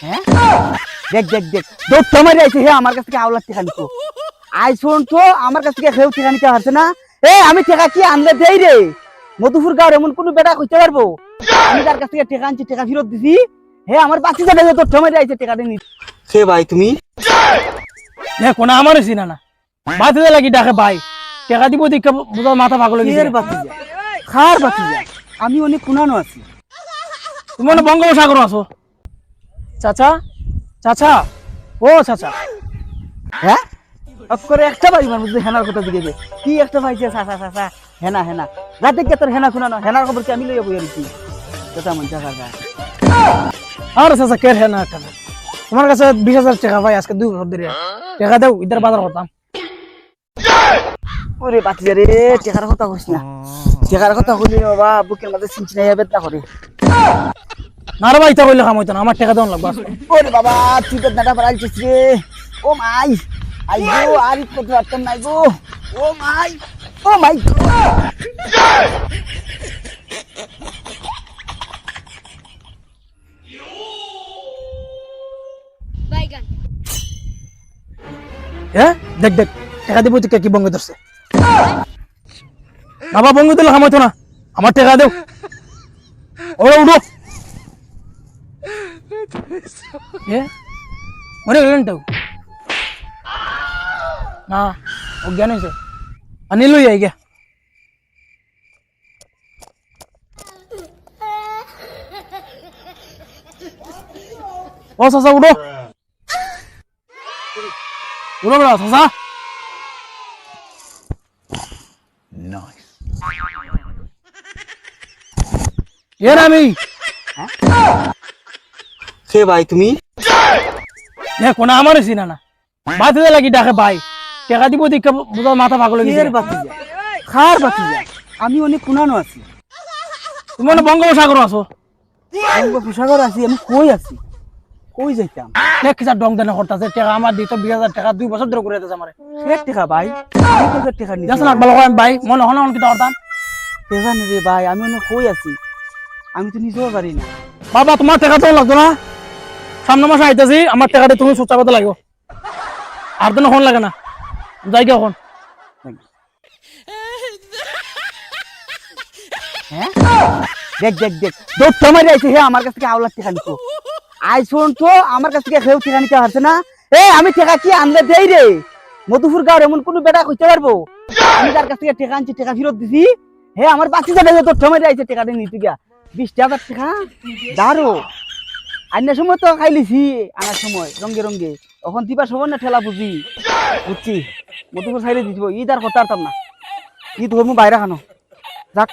হ্যাঁ দেখ দেখ দেখ দৌড়টা মারি আইছে হে আমার কাছ থেকে আওলাদ টেকা নিতো আইসুন তো আমার কাছ থেকে কেউ টেকা নিতে পারছে না। আমি টেকা কি আনলে দেই রে মধুপুর গাঁওর এমন কোন বেটা কইতে পারবো আমি তার কাছ থেকে টেকা আনছি টেকা ফেরত দিছি আমার বাচ্চা যাবে দৌড়টা মারি আইছে টেকা দিয়ে নিতে। কে ভাই তুমি? কোন আমার চিনা না বাতিজা লাগি ডাকে ভাই টেকা দিব দিকে বুঝা মাথা পাগল হয়ে গেছে। বাতিজা খার বাতিজা আমি অনেক কুনানো আছি। তুমি মানে বঙ্গোপসাগর আছো। চাচা চাচা ও চাচা হ্যাঁ করে একটা বাড়ি মানুষ হেনার কথা দিকে কি একটা পাইছে চাচা চাচা হেনা হেনা রাতে কে তোর হেনা কুনানো হেনার খবর কি আমি লইয়া বই আছি চাচা মন চাচা আর চাচা কে হেনা একটা তোমার কাছে 20,000 টাকা ভাই আজকে 2 বছর ধরে টাকা দাও ইদার বাজার করতাম। ওরে বাতিজা রে টেকার কথা কইস না টেকার কথা কইলি বাবা বুকের মধ্যে সিনচিনা বেদনা করে না রে ভাই তা কইলে কাম হইতো না আমার টাকা দেওয়া লাগবে। ওরে বাবা তুই বেদনাটা বাড়াইছিস রে ও মাই আই গো আর কত রাতন নাই গো ও মাই বাইগান দেখ দেখ টাকা দিব তুই কি বঙ্গ ধরছে বাবা বঙ্গ দিলে কাম হইতো না আমার টাকা দেও ওরা উঠো মরে গেলেন তো না অজ্ঞান হয়েছে আনি লই আই গিয়া ও চাচা উঠো উঠো বড় চাচা এর আমি কে ভাই তুমি? কোন আমার চিনা না বাতিজা লাগি ডাকে ভাই টাকা দিব দিকে বুঝা মাথা পাগল হয়ে গেছে। বাতিজা খার বাতিজা আমি অনেক কুনানো আছি। তুমি মানে বঙ্গোপসাগর আছো। বঙ্গোপসাগর আছি আমি কই আছি কই যাইতাম দেখ কিসা ডং দেনা করতেছে টাকা আমার দিত 20,000 টাকা 2 বছর ধরে করে দিতেছে আমারে সে টাকা ভাই আমি তো টাকা নিছি যাস না ভালো করেন ভাই মনে হন কি করতাম টাকা নি রে ভাই আমি অনেক কই আছি আমি তো নিজেও পারি না। বাবা তোমার টাকা তো লাগতো না সামনে মাসে আইতেছি আমার টাকাটা তুমি সুচা করতে লাগবে আর তো হন লাগে না যাই গিয়ে এখন দেখ দেখ দেখ দৌড়টা মারি আইছে আমার কাছ থেকে আওলাদ টেকা নিতো আইসুন তো আমার কাছ থেকে কেউ টেকা নিতে পারছে না। আমি টেকা কি আনলে দেই রে মধুপুর গাঁওর এমন কোন বেটা কইতে পারবো আমি তার কাছ থেকে টেকা আনছি টেকা ফেরত দিছি আমার বাচ্চা যাবে দৌড়টা মারি আইছে টেকা দিয়ে নিতে গিয়া 20,000 টাকা দাঁড়ো আইনার সময় তো খাইলিছি আনার সময় রঙ্গে রঙ্গে এখন দিবা সবার না ঠেলা বুঝি বুঝছি মধুপুর সাইডে দিব ঈদ আর করতে পারতাম না ঈদ হবো বাইরে খানো যাক